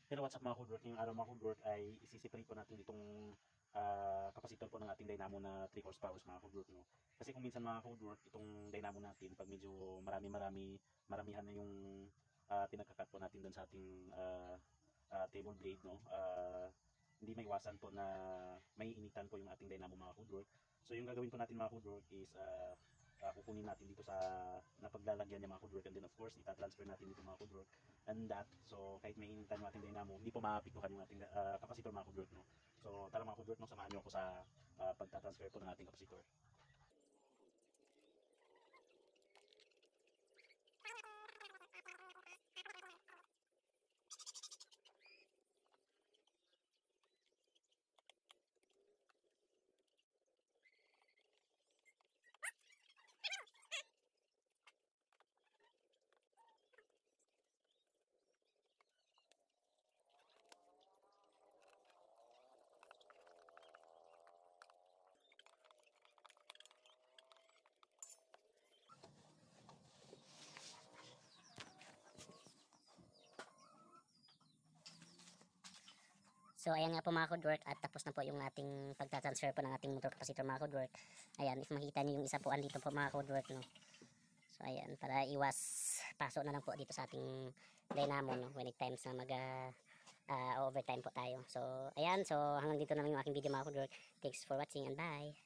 Pero what's up mga Hoodwork, ngayong araw mga Hoodwork ay isi-separate po natin itong kapasitor po ng ating dynamo na 3 horsepower mga Hoodwork, no? Kasi kung minsan mga Hoodwork, itong dynamo natin, pag medyo maramihan na yung pinagkakat po natin doon sa ating table blade, no? Hindi maiwasan po na may initan po yung ating dynamo mga Hoodwork. So yung gagawin po natin mga Hoodwork is kukunin natin dito sa napaglalagyan niya mga Hoodwork, and then of course ita-transfer natin dito mga Hoodwork and that. So kahit may initan yung ating dynamo, hindi po maapektuhan yung ating kapasitor mga Hoodwork, no? So tara mga Hoodwork, no, samahan niyo ako sa pagta-transfer po ng ating kapasitor. So ayan nga po mga Hoodwork, at tapos na po yung ating pagtatransfer po ng ating motor capacitor mga Hoodwork. Ayan, if makita niyo yung isa po andito po mga Hoodwork, no. So ayan, para iwas paso na lang po dito sa ating dynamo, no, when it times na mag overtime po tayo. So ayan, so hanggang dito na lang yung aking video mga Hoodwork. Thanks for watching and bye.